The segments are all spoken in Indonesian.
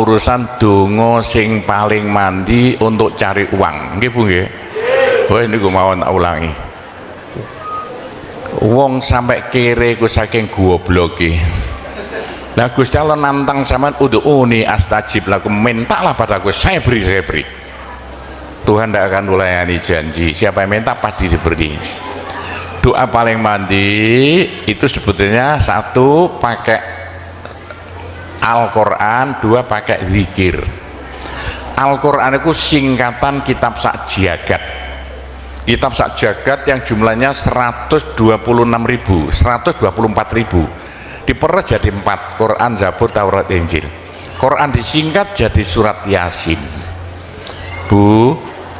urusan donga sing paling mandi untuk cari uang, nggih Bu nggih. Wah niku mawon tak ulangi. Wong sampai kere ku saking gobloke. Lah Gusti Allah nantang sampean ud'uni astajib lakum, mintalah padaku saya beri, saya beri. Tuhan tidak akan melayani janji, siapa yang minta pasti diberi. Doa paling mandi itu sebetulnya satu pakai Al-Quran, dua pakai zikir. Al-Quran itu singkatan kitab sak jagat. Kitab sak jagat yang jumlahnya 126.000, 124.000 diperes jadi 4, Quran, Zabur, Taurat, Injil. Quran disingkat jadi surat Yasin. Bu,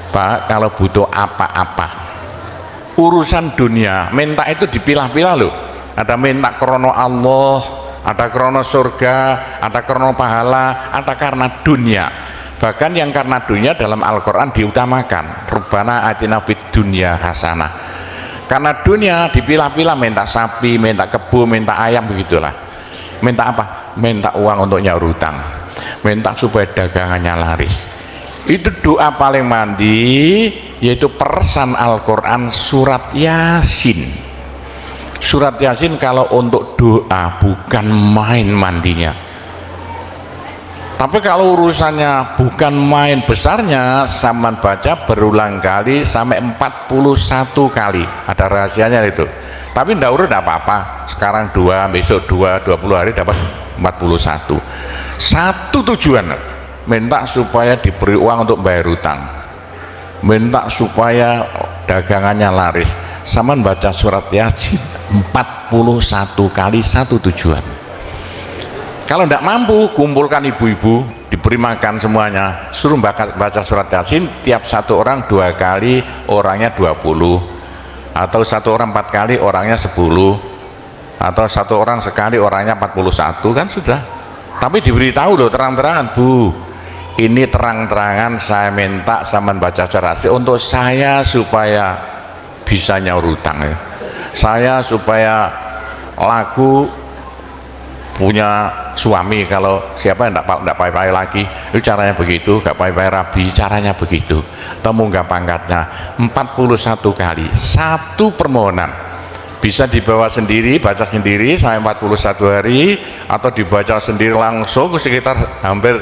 Pak, kalau butuh apa-apa urusan dunia, minta itu dipilah-pilah loh. Ada minta krono Allah, ada krono surga, ada krono pahala, ada karena dunia. Bahkan yang karena dunia dalam Al-Quran diutamakan, Rabbana atina fid dunya hasanah. Karena dunia dipilah-pilah, minta sapi, minta kebo, minta ayam, begitulah. Minta apa? Minta uang untuk nyaur hutang, minta supaya dagangannya laris. Itu doa paling mandi, yaitu persan Al-Quran surat Yasin. Surat Yasin kalau untuk doa bukan main mandinya. Tapi kalau urusannya bukan main besarnya, saman baca berulang kali sampai 41 kali. Ada rahasianya itu. Tapi ndak urut apa-apa. Sekarang 2, besok 2, 20 hari dapat 41. Satu tujuan, minta supaya diberi uang untuk bayar hutang, minta supaya dagangannya laris. Saman baca surat Yasin 41 kali, satu tujuan. Kalau tidak mampu, kumpulkan ibu-ibu, diberi makan semuanya, suruh baca surat Yasin tiap satu orang 2 kali, orangnya 20, atau satu orang 4 kali, orangnya 10, atau satu orang sekali, orangnya 41, kan sudah. Tapi diberitahu loh terang-terangan, Bu, ini terang-terangan saya minta sama baca surat Yasin untuk saya supaya bisa nyaur hutang ya. Saya supaya laku punya suami, kalau siapa yang tidak payah-payah lagi, itu caranya begitu, gak payah-payah rabi, caranya begitu. Temu nggak pangkatnya 41 kali, satu permohonan. Bisa dibawa sendiri, baca sendiri sampai 41 hari, atau dibaca sendiri langsung sekitar hampir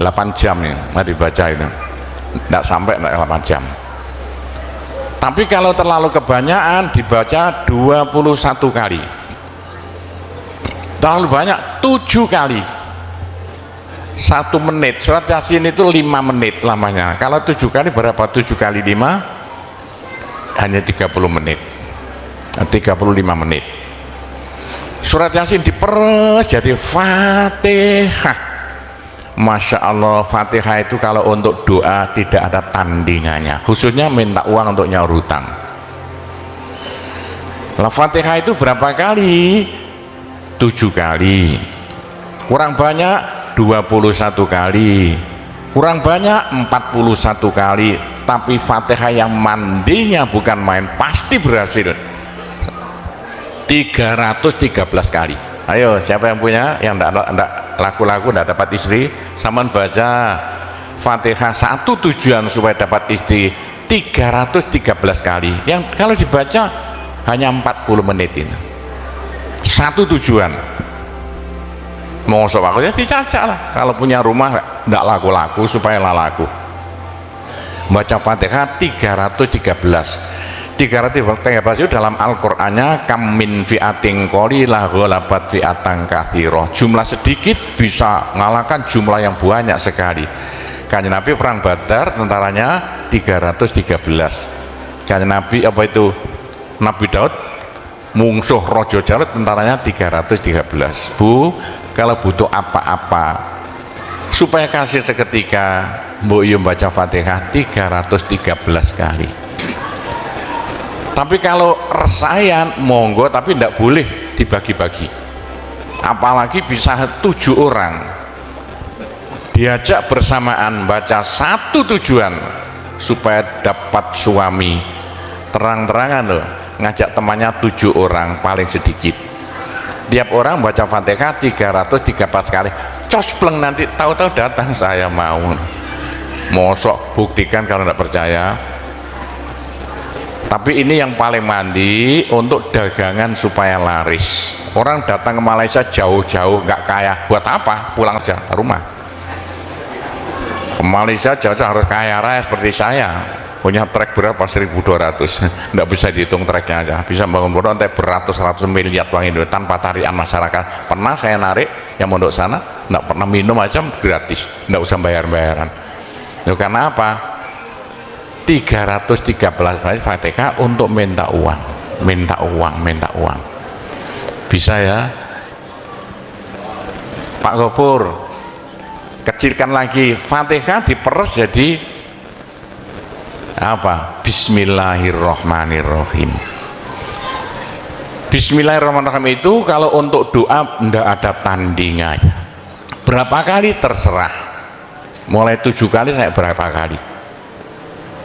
8 jam nih, nah dibaca itu. Tidak sampai 8 jam. Tapi kalau terlalu kebanyakan dibaca 21 kali. Terlalu banyak 7 kali, 1 menit. Surat Yasin itu 5 menit lamanya. Kalau 7 kali berapa? 7 kali 5 hanya 30 menit, 35 menit. Surat Yasin diperes jadi Fatihah. Masya Allah, Fatihah itu kalau untuk doa tidak ada tandingannya, khususnya minta uang untuk nyaur hutang. Lah Fatihah itu berapa kali? 7 kali, kurang banyak 21 kali, kurang banyak 41 kali. Tapi Fatihah yang mandinya bukan main, pasti berhasil 313 kali. Ayo, siapa yang punya, yang enggak laku-laku, enggak dapat istri, saman baca Fatihah satu tujuan supaya dapat istri 313 kali. Yang kalau dibaca hanya 40 menit ini. Satu tujuan. Mau waktunya dicacak lah. Kalau punya rumah tidak laku-laku supaya laku. Baca Fatihah 313 itu dalam Al-Qur'annya kam min fi'atin qalilah ghalabat fi'atan katsirah. Jumlah sedikit bisa mengalahkan jumlah yang banyak sekali. Kanjeng Nabi perang Badar tentaranya 313. Kanjeng Nabi apa itu? Nabi Daud mungsuh Raja Jalut tentaranya 313. Bu, kalau butuh apa-apa supaya kasih seketika, mbok yo baca Fatihah 313 kali. Tapi kalau resayan monggo, tapi tidak boleh dibagi-bagi. Apalagi bisa 7 orang diajak bersamaan baca satu tujuan supaya dapat suami. Terang-terangan loh, ngajak temannya 7 orang paling sedikit, tiap orang baca Fatihah 313 kali, cospleng nanti tahu-tahu datang saya mau. Mosok buktikan kalau tidak percaya. Tapi ini yang paling mandi untuk dagangan supaya laris. Orang datang ke Malaysia jauh-jauh nggak kaya, buat apa? Pulang aja ke rumah. Ke Malaysia jauh-jauh harus kaya raya seperti saya. Punya trek berapa? 1.200. Nggak bisa dihitung treknya aja. Bisa bangun pondok sampai beratus-ratus miliar uang Indonesia tanpa tarian masyarakat. Pernah saya narik yang mondok sana, nggak pernah minum aja gratis, nggak usah bayar-bayaran. Karena apa? 313 baris Fatihah untuk minta uang, minta uang, minta uang. Bisa ya Pak Gopur, kecilkan lagi Fatihah, diperes jadi apa? Bismillahirrohmanirrohim. Bismillahirrohmanirrohim itu kalau untuk doa tidak ada tandingannya. Berapa kali terserah, mulai 7 kali saya berapa kali.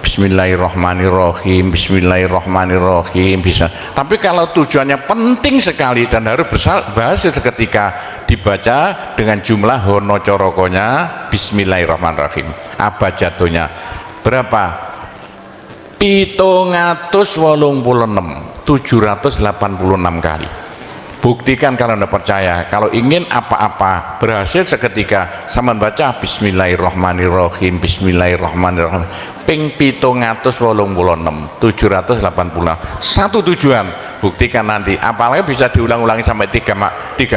Bismillahirrohmanirrohim, Bismillahirrohmanirrohim bisa. Tapi kalau tujuannya penting sekali dan harus berhasil seketika dibaca dengan jumlah hono corokonya Bismillahirrohmanirrohim. Apa jatuhnya? Berapa? 786 kali. Buktikan kalau Anda percaya. Kalau ingin apa-apa berhasil seketika, sama baca Bismillahirrohmanirrohim, Bismillahirrohmanirrohim ping 786 satu tujuan. Buktikan nanti, apalagi bisa diulang-ulangi sampai 3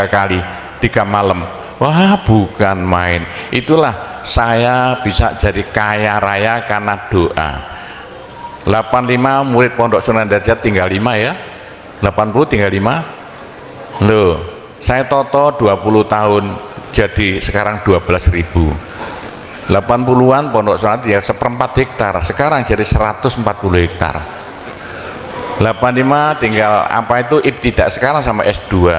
kali 3 malam. Wah, bukan main. Itulah saya bisa jadi kaya raya karena doa. 85 murid Pondok Sunan Derajat tinggal 5 ya, 80 tinggal 5. Loh, saya toto 20 tahun jadi sekarang 12.000. 80-an Pondok Sunan ya 1/4 hektar, sekarang jadi 140 hektar. 85 tinggal apa itu ibtidak, sekarang sama S2.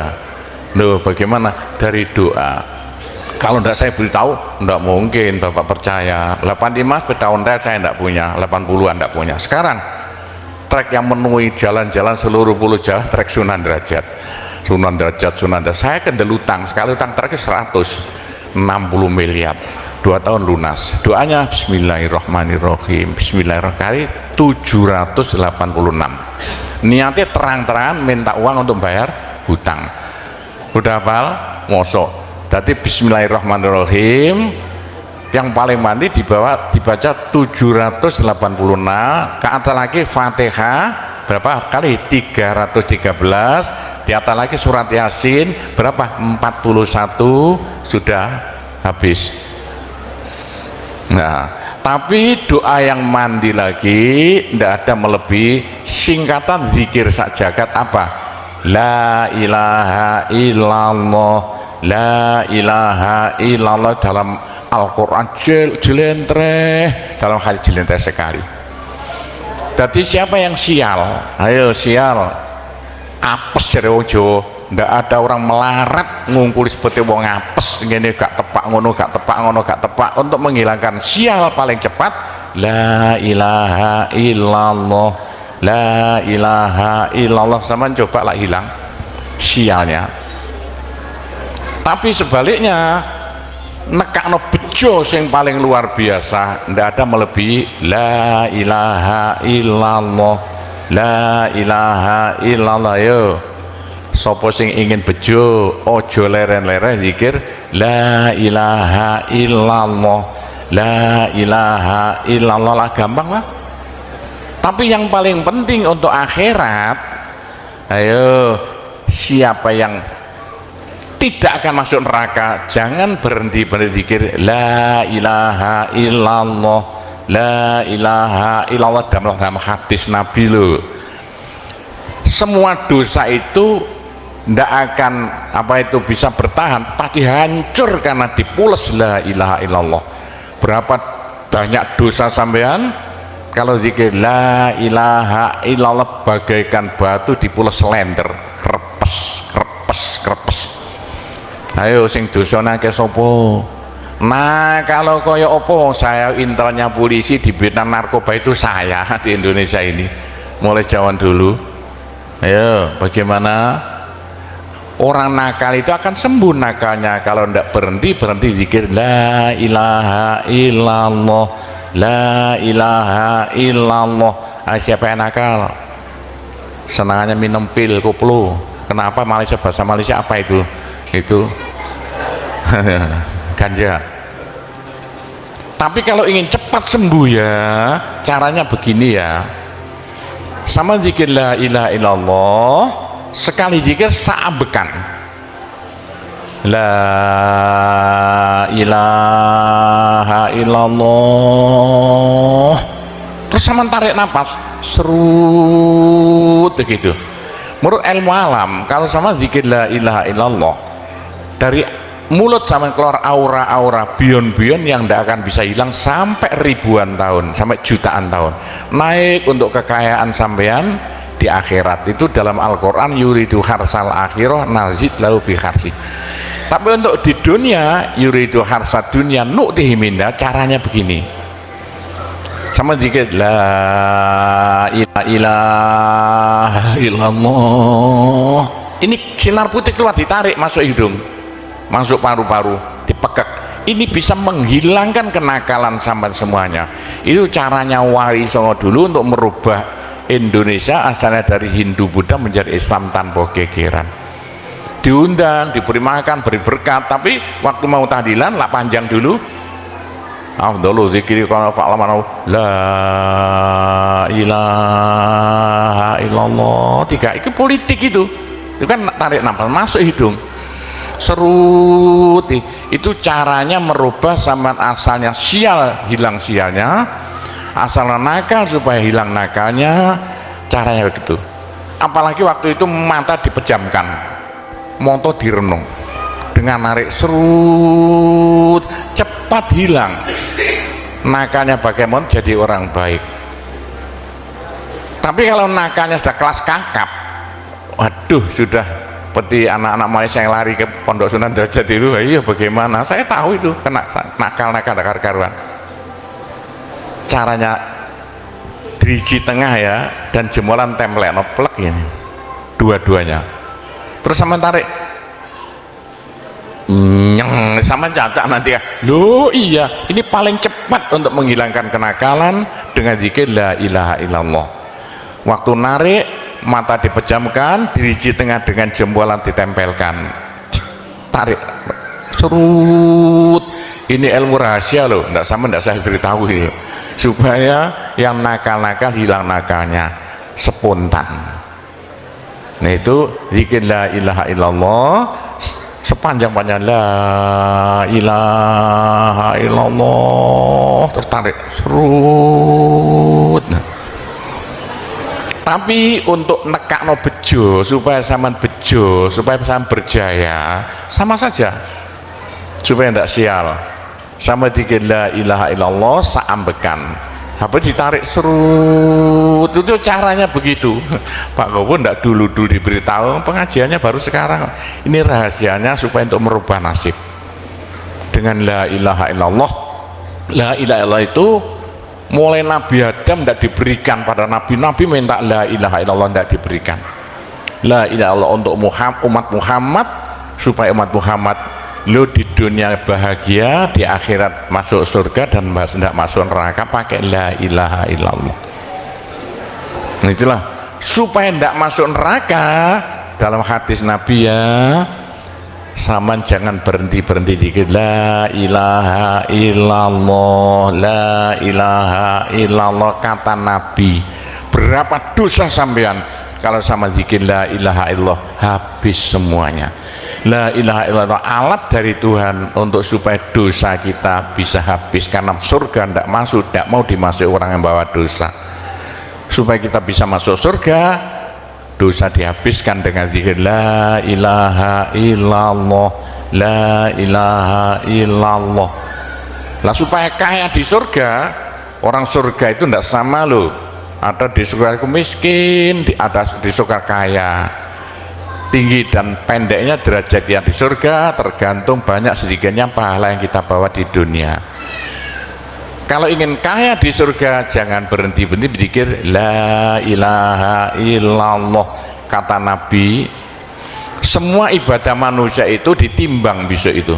Loh, bagaimana? Dari doa. Kalau tidak saya beritahu, tidak mungkin Bapak percaya. 85 sepeda ontel saya tidak punya, 80-an tidak punya. Sekarang trek yang memenuhi jalan-jalan seluruh pulau Jawa, trek Sunan Derajat. Sunan Derajat, saya kendel utang, sekali utang terakhir 160 miliar, 2 tahun lunas. Doanya Bismillahirrohmanirrohim, Bismillahirrohmanirrohim 786. Niatnya terang-terangan minta uang untuk bayar hutang. Udah hafal? Mosok. Jadi Bismillahirrohmanirrohim yang paling mandi dibaca 786, ke atas lagi Fatihah berapa kali? 313. Di atas lagi surat Yasin berapa? 41, sudah habis. Nah, tapi doa yang mandi lagi tidak ada melebihi singkatan zikir sak jagat apa? La ilaha illallah, la ilaha illallah dalam Al-Quran jelentreh, dalam hadis jelentreh sekali. Jadi siapa yang sial? Ayo sial. Apes dari wong Jawa, ndak ada orang melarat ngungkuli seperti wong apes ngene, gak tepak ngono, gak tepak ngono, gak tepak. Untuk menghilangkan sial paling cepat la ilaha illallah, la ilaha illallah. Sama coba lah hilang sialnya. Tapi sebaliknya nekakno bejo yang paling luar biasa, ndak ada melebihi la ilaha illallah, la ilaha illallah. Yo sapa sing ingin bejo ojo leren-leren zikir la ilaha illallah, la ilaha illallah lah, gampang lah. Tapi yang paling penting untuk akhirat, ayo siapa yang tidak akan masuk neraka jangan berhenti berzikir la ilaha illallah, la ilaha illallah dalam hadis Nabi loh. Semua dosa itu tidak akan apa itu bisa bertahan, pasti hancur karena dipules la ilaha illallah. Berapa banyak dosa sampean kalau zikir la ilaha illallah bagaikan batu dipules lender, krepes krepes krepes. Ayo sing dosane akeh sapa? Nah, kalau koyo opo saya intelnya polisi di bidang narkoba itu saya di Indonesia ini mulai zaman dulu. Ayo bagaimana? Orang nakal itu akan sembuh nakalnya kalau tidak berhenti zikir la ilaha illallah, la ilaha illallah. Siapa yang nakal senangannya minum pil koplo? Kenapa? Malaysia, bahasa Malaysia apa itu ganja. Tapi kalau ingin cepat sembuh ya caranya begini ya, sama zikir la ilaha illallah, sekali zikir saambekan la ilaha illallah, terus sama tarik nafas serut begitu. Menurut ilmu alam kalau sama zikir la ilaha illallah, dari mulut sama keluar aura-aura bion-bion yang tidak akan bisa hilang sampai ribuan tahun, sampai jutaan tahun, naik untuk kekayaan sampean di akhirat. Itu dalam Al-Quran, yuridu harsal akhirah nazid lahu fi harsi. Tapi untuk di dunia, yuridu harsad dunia nu'tihi minha, caranya begini, sama dikit la ilaha illallah, ini sinar putih keluar, ditarik masuk hidung, masuk paru-paru, dipekek. Ini bisa menghilangkan kenakalan sampai semuanya. Itu caranya Wali Songo dulu untuk merubah Indonesia asalnya dari Hindu Buddha menjadi Islam tanpa gegeran. Diundang, diberi makan, beri berkat, tapi waktu mau tahlilan lah panjang dulu. Afdhalu dzikri qala fa'lamu la ilaha illallah. Tiga itu politik itu kan tarik nafas masuk hidung serut. Itu caranya merubah zaman asalnya sial hilang sialnya, asal nakal supaya hilang nakalnya, caranya begitu. Apalagi waktu itu mata dipejamkan, moto direnung, dengan narik serut cepat hilang nakalnya, bagaimana jadi orang baik. Tapi kalau nakalnya sudah kelas kakap, waduh, sudah seperti anak-anak Malaysia yang lari ke Pondok Sunan Derajat itu, iya bagaimana, saya tahu itu kena nakal karuan. Caranya driji tengah ya, dan jemolan templek noplek ini dua-duanya, terus sama tarik sama cacak nanti ya. Loh iya, ini paling cepat untuk menghilangkan kenakalan dengan zikir la ilaha illallah. Waktu narik mata dipejamkan, diriji tengah dengan jempolan ditempelkan, tarik serut. Ini ilmu rahasia loh, tidak sama, tidak saya beritahu itu, supaya yang nakal-nakal hilang nakalnya spontan. Nah itu zikir la ilaha illallah sepanjang-panjang la ilaha illallah, tertarik serut. Tapi untuk nekakno bejo, supaya sampean bejo, supaya sampean berjaya, sama saja, supaya tidak sial, sama dikit la ilaha illallah saambekan, apa ditarik serut. Itu caranya begitu. Pak Gowo tidak dulu diberitahu, pengajiannya baru sekarang. Ini rahasianya supaya untuk merubah nasib dengan la ilaha illallah. La ilaha illallah itu mulai Nabi Adam tidak diberikan pada nabi-nabi, minta la ilaha illallah tidak diberikan. La ilaha illallah untuk umat Muhammad, supaya umat Muhammad lo di dunia bahagia, di akhirat masuk surga, dan tidak masuk neraka pakai la ilaha illallah. Itulah supaya tidak masuk neraka. Dalam hadis Nabi ya, sama jangan berhenti dikit la ilaha illallah, la ilaha illallah, kata Nabi. Berapa dosa sampean kalau sama zikir la ilaha illallah, habis semuanya. La ilaha illallah alat dari Tuhan untuk supaya dosa kita bisa habis, karena surga tidak masuk, tidak mau dimasuki orang yang bawa dosa. Supaya kita bisa masuk surga, dosa dihabiskan dengan zikir la ilaha illallah, la ilaha illallah. Lah supaya kaya di surga, orang surga itu tidak sama loh, ada di surga miskin, ada di surga kaya. Tinggi dan pendeknya derajat yang di surga tergantung banyak sedikitnya pahala yang kita bawa di dunia. Kalau ingin kaya di surga, jangan berhenti berzikir la ilaha illallah. Kata Nabi, semua ibadah manusia itu ditimbang besok itu,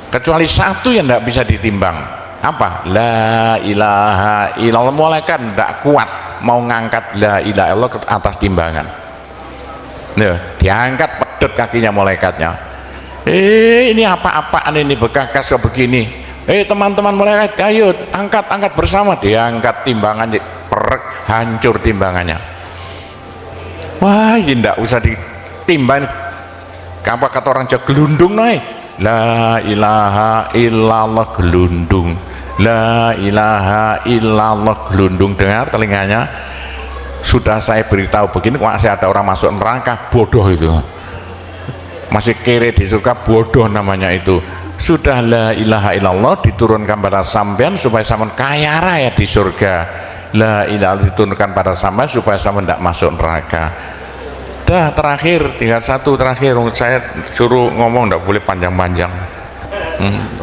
kecuali satu yang tidak bisa ditimbang. Apa? La ilaha illallah. Malaikat tidak kuat mau ngangkat la ilaha illallah ke atas timbangan. Nah, diangkat pedet kakinya malaikatnya. Ini apa-apaan ini, bekas kok begini. Teman-teman malaikat, ayo angkat bersama. Diangkat timbangannya, perek, hancur timbangannya. Wah, ini tidak usah ditimbang. Apa kata orang Jawa, gelundung naik. La ilaha illallah, gelundung. La ilaha illallah, gelundung. Dengar telinganya, sudah saya beritahu begini, masih ada orang masuk neraka, bodoh itu. Masih kere di surga, bodoh namanya itu. Sudah la ilaha illallah diturunkan pada sampean supaya sampean kaya raya di surga. La ilaha diturunkan pada sampean supaya sampean tidak masuk neraka. Dah, terakhir, tinggal satu terakhir. Saya suruh ngomong tidak boleh panjang-panjang.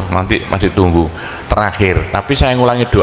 Nanti masih tunggu terakhir, tapi saya ngulangi doa.